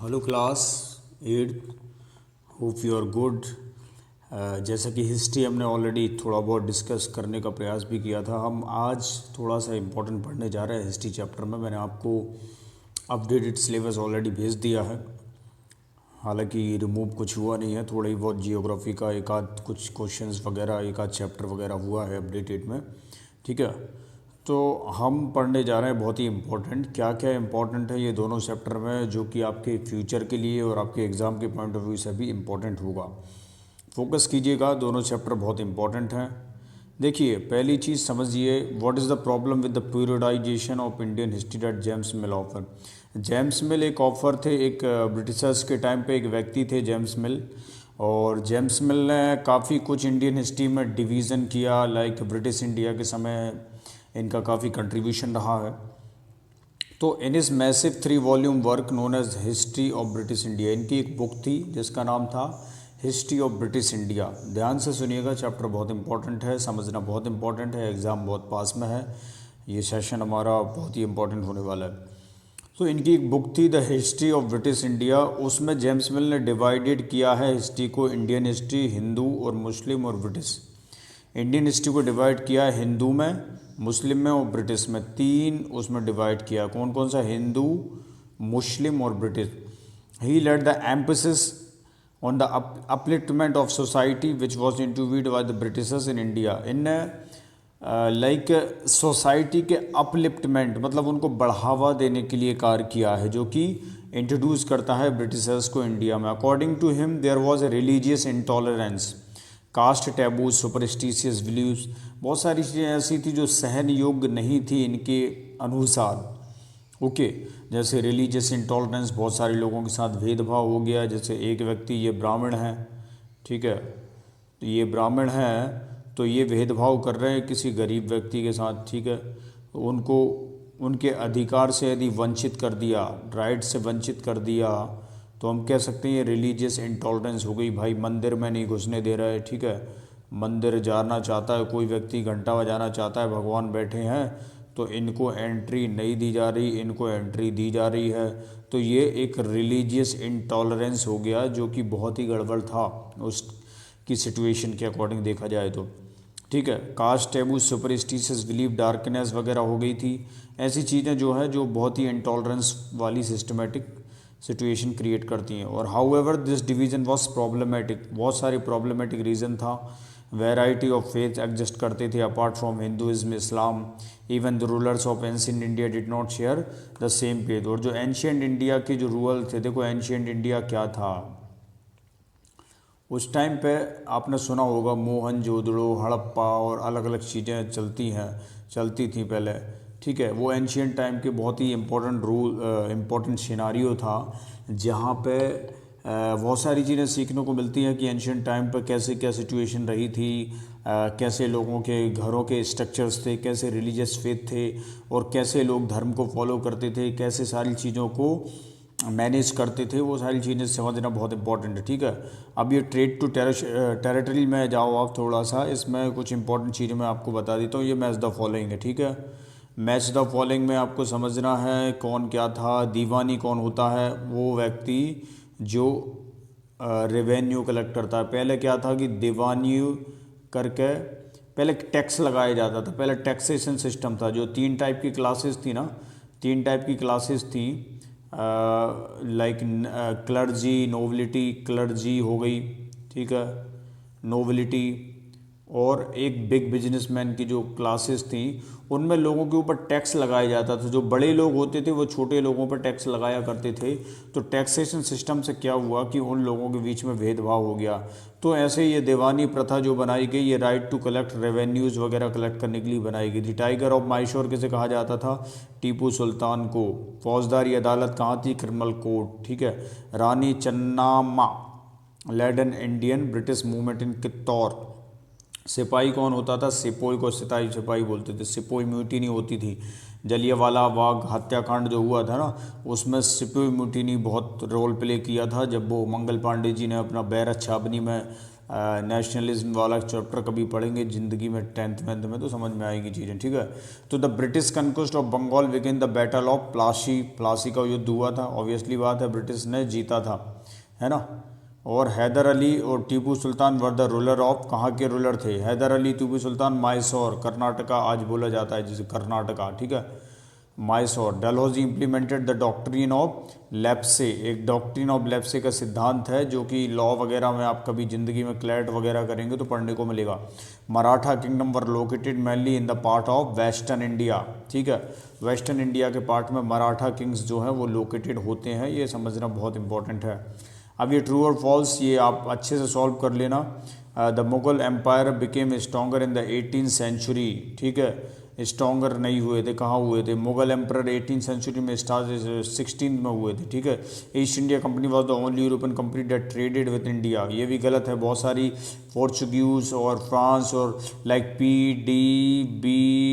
Hello class 8। Hope you are good. जैसा कि history हमने ऑलरेडी थोड़ा बहुत डिस्कस करने का प्रयास भी किया था, हम आज थोड़ा सा इम्पोर्टेंट पढ़ने जा रहे हैं हिस्ट्री चैप्टर में। मैंने आपको अपडेटेड सिलेबस ऑलरेडी भेज दिया है, हालांकि रिमूव कुछ हुआ नहीं है। थोड़ा ही बहुत जियोग्राफी का एक आध कुछ क्वेश्चंस वगैरह, एक आध चैप्टर वगैरह हुआ है अपडेटेड में, ठीक है। तो हम पढ़ने जा रहे हैं बहुत ही इम्पोर्टेंट। क्या क्या इम्पोर्टेंट है ये दोनों चैप्टर में, जो कि आपके फ्यूचर के लिए और आपके एग्ज़ाम के पॉइंट ऑफ व्यू से भी इम्पोर्टेंट होगा। फोकस कीजिएगा, दोनों चैप्टर बहुत इंपॉर्टेंट हैं। देखिए, पहली चीज़ समझिए, what is the problem with the periodisation of Indian history that James mill offer. James मिल एक ऑफर थे, एक ब्रिटिशर्स के टाइम पे एक व्यक्ति थे जेम्स मिल, और जेम्स मिल ने काफ़ी कुछ इंडियन हिस्ट्री में डिवीज़न किया। लाइक ब्रिटिश इंडिया के समय इनका काफ़ी कंट्रीब्यूशन रहा है। तो in his massive 3 volume work known as history of British India, इनकी एक बुक थी जिसका नाम था हिस्ट्री ऑफ ब्रिटिश इंडिया। ध्यान से सुनिएगा, चैप्टर बहुत इंपॉर्टेंट है, समझना बहुत इंपॉर्टेंट है, एग्ज़ाम बहुत पास में है, ये सेशन हमारा बहुत ही इंपॉर्टेंट होने वाला है। तो इनकी एक बुक थी the history of British India. उसमें जेम्स मिल ने डिवाइडेड किया है हिस्ट्री को, इंडियन हिस्ट्री, हिंदू और मुस्लिम और ब्रिटिश। इंडियन हिस्ट्री को डिवाइड किया है हिंदू में, मुस्लिम में और ब्रिटिश में। 3 उसमें डिवाइड किया। कौन कौन सा? हिंदू, मुस्लिम और British. He let the emphasis on the upliftment of society which was introduced by the Britishers in India. इनने लाइक सोसाइटी के अपलिफ्टमेंट मतलब उनको बढ़ावा देने के लिए कार्य किया है, जो कि इंट्रोड्यूस करता है ब्रिटिशर्स को इंडिया में। According to him there was a religious intolerance, caste taboo, superstitious believes, बहुत सारी चीज़ें ऐसी थी जो सहन योग्य नहीं थी इनके अनुसार। ओके, जैसे रिलीजियस इंटॉलरेंस, बहुत सारे लोगों के साथ भेदभाव हो गया। जैसे एक व्यक्ति, ये ब्राह्मण है, ठीक है, तो ये ब्राह्मण है तो ये भेदभाव कर रहे हैं किसी गरीब व्यक्ति के साथ, ठीक है। तो उनको उनके अधिकार से यदि वंचित कर दिया, राइट से वंचित कर दिया, तो हम कह सकते हैं ये रिलीजियस इंटॉलरेंस हो गई। भाई मंदिर में नहीं घुसने दे रहा है, ठीक है, मंदिर जाना चाहता है कोई व्यक्ति, घंटा बजाना चाहता है, भगवान बैठे हैं, तो इनको एंट्री नहीं दी जा रही, इनको एंट्री दी जा रही है। तो ये एक रिलीजियस इंटॉलरेंस हो गया, जो कि बहुत ही गड़बड़ था उसकी सिचुएशन के अकॉर्डिंग देखा जाए तो, ठीक है। Caste taboo, superstitious belief, darkness वगैरह हो गई थी। ऐसी चीज़ें जो है जो बहुत ही इंटॉलरेंस वाली सिस्टमेटिक सिचुएशन क्रिएट करती हैं। और how ever this division was problematic, बहुत सारे प्रॉब्लमेटिक रीज़न था। वैरायटी ऑफ फेथ एग्जिस्ट करते थे apart from Hinduism, Islam. Even the rulers of ancient India did not share the same faith. और जो एंशियंट इंडिया के जो रूलर थे, देखो एंशियंट इंडिया क्या था उस टाइम पे, आपने सुना होगा मोहनजोदड़ो, हड़प्पा और अलग अलग चीज़ें चलती थी पहले, ठीक है। वो एंशियंट टाइम के बहुत ही इम्पोर्टेंट सिनारियो था, जहाँ पे बहुत सारी चीज़ें सीखने को मिलती हैं कि एंशियंट टाइम पर कैसे क्या सिचुएशन रही थी, कैसे लोगों के घरों के स्ट्रक्चर्स थे, कैसे रिलीजियस फेथ थे, और कैसे लोग धर्म को फॉलो करते थे, कैसे सारी चीज़ों को मैनेज करते थे। वो सारी चीज़ें समझना बहुत इंपॉर्टेंट है, ठीक है। अब ये ट्रेड टू टेरिटरी में जाओ आप थोड़ा सा, इसमें कुछ इंपॉर्टेंट चीज़ें मैं आपको बता देता हूँ। ये मैच द फॉलोइंग है, ठीक है। मैच द फॉलोइंग में आपको समझना है कौन क्या था। दीवानी कौन होता है? वो व्यक्ति जो रेवेन्यू कलेक्ट करता है। पहले क्या था कि दीवानी करके पहले टैक्स लगाया जाता था, पहले टैक्सेशन सिस्टम था। जो 3 टाइप की क्लासेस थी ना, 3 टाइप की क्लासेस थी, लाइक क्लर्जी, नोबिलिटी, क्लर्जी हो गई, ठीक है, नोबिलिटी, और एक बिग बिजनेसमैन की जो क्लासेस थी, उनमें लोगों के ऊपर टैक्स लगाया जाता था। जो बड़े लोग होते थे वो छोटे लोगों पर टैक्स लगाया करते थे। तो टैक्सेशन सिस्टम से क्या हुआ कि उन लोगों के बीच में भेदभाव हो गया। तो ऐसे ये दीवानी प्रथा जो बनाई गई, ये राइट टू कलेक्ट रेवेन्यूज़ वगैरह कलेक्ट करने के लिए बनाई गई थी। टाइगर ऑफ माइशोर किसे कहा जाता था? टीपू सुल्तान को। फौजदारी अदालत कहाँ थी? क्रिमिनल कोर्ट, ठीक है। Rani Chennamma led an Indian British movement in Kittur. सिपाही कौन होता था? सिपोही को सिपाही बोलते थे। सिपोही म्यूटिनी होती थी। जलियांवाला बाग हत्याकांड जो हुआ था ना, उसमें सिपोही म्यूटिनी बहुत रोल प्ले किया था, जब वो मंगल पांडे जी ने अपना बैरक छावनी में नेशनलिज्म वाला चैप्टर कभी पढ़ेंगे ज़िंदगी में 10th में तो समझ में आएगी चीज़ें, ठीक है। तो the British conquest of Bengal begin the battle of Plassey, Plassey का युद्ध हुआ था, ऑब्वियसली बात है ब्रिटिश ने जीता था, है ना। और हैदर अली और Tipu Sultan were the ruler of, कहाँ के रूलर थे, हैदर अली टीपू सुल्तान मैसूर, कर्नाटका आज बोला जाता है जिसे कर्नाटका, ठीक है, Mysore. Dalhousie implemented the doctrine of lapse, एक डॉक्ट्रिन ऑफ लेप्से का सिद्धांत है जो कि लॉ वगैरह में आप कभी ज़िंदगी में क्लैट वगैरह करेंगे तो पढ़ने को मिलेगा। Maratha kingdom were located mainly in the part of western India, ठीक है, वेस्टर्न इंडिया के पार्ट में मराठा किंग्स जो हैं वो लोकेटेड होते हैं, ये समझना बहुत इंपॉर्टेंट है। अब ये ट्रू और फॉल्स ये आप अच्छे से सॉल्व कर लेना। The Mughal empire became stronger in the 18th century, ठीक है, स्ट्रॉन्गर नहीं हुए थे, कहाँ हुए थे, मुगल एम्पर 18th सेंचुरी में स्टार्ट 16th में हुए थे, ठीक है। East India Company was the only European company that traded with India, ये भी गलत है, बहुत सारी पोर्चुगीज और फ्रांस और लाइक PDBD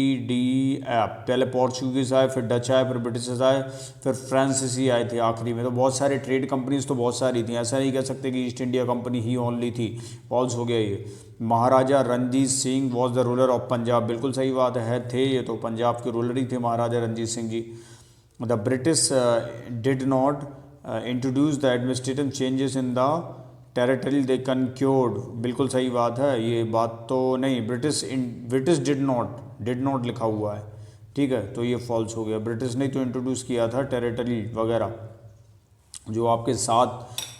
ऐप, पहले पोर्चुगीज आए, फिर डच आए, फिर ब्रिटिश आए, फिर फ्रांसीसी आए थे आखिरी में, तो बहुत सारे ट्रेड कंपनीज तो बहुत सारी थी, ऐसा नहीं कह सकते कि ईस्ट इंडिया कंपनी ही ओनली थी, फॉल्स हो गया ये। Maharaja Ranjit Singh was the ruler of Punjab, बिल्कुल सही बात है, थे ये तो पंजाब के रूलर ही थे Maharaja Ranjit Singh ji. The British did not introduce the administrative changes in the territory they conquered, बिल्कुल सही बात है, ये बात तो नहीं, ब्रिटिश डिड नॉट लिखा हुआ है, ठीक है, तो ये फॉल्स हो गया, ब्रिटिश ने तो इंट्रोड्यूस किया था टेरिटरी वगैरह, जो आपके साथ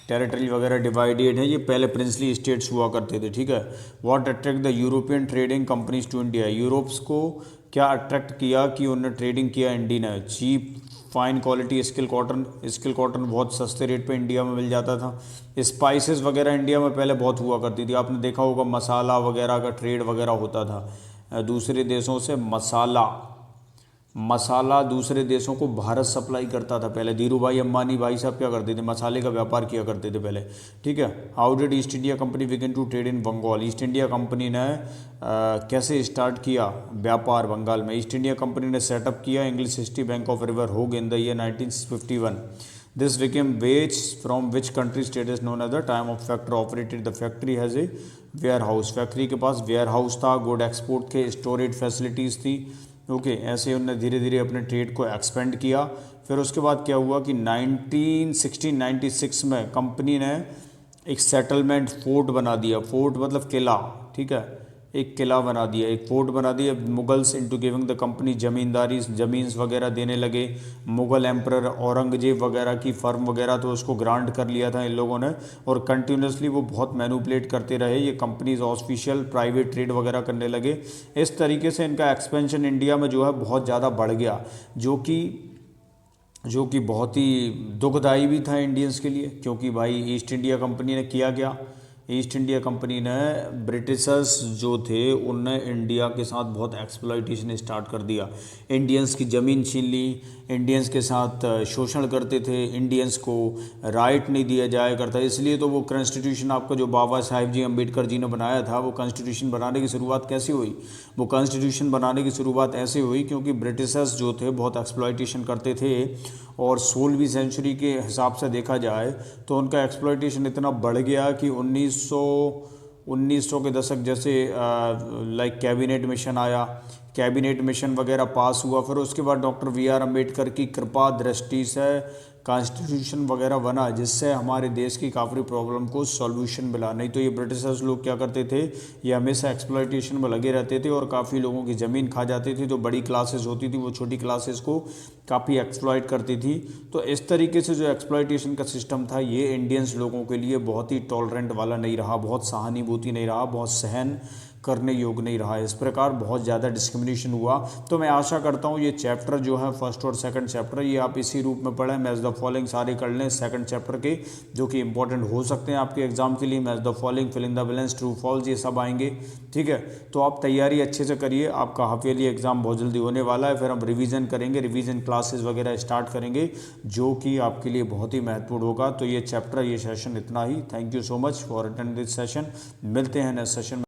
टेरिटरी वगैरह डिवाइडेड है, ये पहले प्रिंसली स्टेट्स हुआ करते थे, ठीक है। What attract the European trading companies to India, Europes को क्या अट्रैक्ट किया कि उन्होंने ट्रेडिंग किया इंडिया ने, cheap fine quality skill cotton बहुत सस्ते रेट पे इंडिया में मिल जाता था। स्पाइसेस वगैरह इंडिया में पहले बहुत हुआ करती थी, आपने देखा होगा मसाला वगैरह का ट्रेड वगैरह होता था दूसरे देशों से, मसाला दूसरे देशों को भारत सप्लाई करता था पहले, धीरू भाई अंबानी भाई साहब क्या करते थे, मसाले का व्यापार किया करते थे पहले, ठीक है। How did East India Company begin to trade in Bengal, East India Company ने कैसे स्टार्ट किया व्यापार बंगाल में, ईस्ट इंडिया कंपनी ने सेटअप किया English city bank of river Hooghly in the year 1951। This became base from which country state is known as the time of factory operated, the factory has a warehouse, factory के पास warehouse था, good export के storage facilities थी, okay ऐसे उन्होंने धीरे धीरे अपने ट्रेड को एक्सपेंड किया। फिर उसके बाद क्या हुआ कि 1996 में कंपनी ने एक सेटलमेंट फोर्ट बना दिया, फोर्ट मतलब किला, ठीक है, एक किला बना दिया, एक फोर्ट बना दिया। Mughals into giving the company zamindari, ज़मीन्स वगैरह देने लगे, मुगल एम्परर औरंगजेब वगैरह की फर्म वगैरह तो उसको ग्रांट कर लिया था इन लोगों ने, और कंटिन्यूसली वो बहुत मैनिपुलेट करते रहे, ये कंपनीज ऑफिशियल प्राइवेट ट्रेड वगैरह करने लगे। इस तरीके से इनका एक्सपेंशन इंडिया में जो है बहुत ज़्यादा बढ़ गया, जो कि बहुत ही दुखदाई भी था इंडियंस के लिए, क्योंकि भाई ईस्ट इंडिया कंपनी ने किया क्या, ईस्ट इंडिया कंपनी ने ब्रिटिशर्स जो थे उनने इंडिया के साथ बहुत एक्सप्लॉइटेशन स्टार्ट कर दिया, इंडियंस की ज़मीन छीन ली, इंडियंस के साथ शोषण करते थे, इंडियंस को राइट नहीं दिया जाया करता, इसलिए तो वो कॉन्स्टिट्यूशन आपका जो बाबा साहिब जी अम्बेडकर जी ने बनाया था, वो कॉन्स्टिट्यूशन बनाने की शुरुआत कैसे हुई, वो कॉन्स्टिट्यूशन बनाने की शुरुआत ऐसे हुई क्योंकि ब्रिटिशर्स जो थे बहुत एक्सप्लॉइटेशन करते थे, और 16वीं सेंचुरी के हिसाब से देखा जाए तो उनका एक्सप्लॉइटेशन इतना बढ़ गया कि 1900 के दशक जैसे लाइक कैबिनेट मिशन आया, कैबिनेट मिशन वगैरह पास हुआ, फिर उसके बाद डॉक्टर VR अम्बेडकर की कृपा दृष्टि से कॉन्स्टिट्यूशन वगैरह बना, जिससे हमारे देश की काफ़ी प्रॉब्लम को सॉल्यूशन मिला। नहीं तो ये ब्रिटिशर्स लोग क्या करते थे, ये हमेशा एक्सप्लॉइटेशन में लगे रहते थे और काफ़ी लोगों की ज़मीन खा जाते थे, तो बड़ी क्लासेस होती थी वो छोटी क्लासेस को काफ़ी एक्सप्लॉइट करती थी। तो इस तरीके से जो एक्सप्लॉइटेशन का सिस्टम था ये इंडियंस लोगों के लिए बहुत ही टॉलरेंट वाला नहीं रहा, बहुत सहानुभूति नहीं रहा, बहुत सहन करने योग्य नहीं रहा, इस प्रकार बहुत ज़्यादा डिस्क्रिमिनेशन हुआ। तो मैं आशा करता हूँ ये चैप्टर जो है फर्स्ट और सेकंड चैप्टर ये आप इसी रूप में पढ़ें, मैच द फॉलोइंग सारे कर लें सेकंड चैप्टर के, जो कि इंपॉर्टेंट हो सकते हैं आपके एग्जाम के लिए। Match the following, fill in the balance, true false, ये सब आएंगे, ठीक है। तो आप तैयारी अच्छे से करिए, आपका हाफ ईयरली एग्जाम बहुत जल्दी होने वाला है, फिर हम रिवीजन करेंगे, रिवीजन क्लासेस वगैरह स्टार्ट करेंगे, जो कि आपके लिए बहुत ही महत्वपूर्ण होगा। तो ये चैप्टर, ये सेशन इतना ही। Thank you so much for attend this session, मिलते हैं नेक्स्ट सेशन में।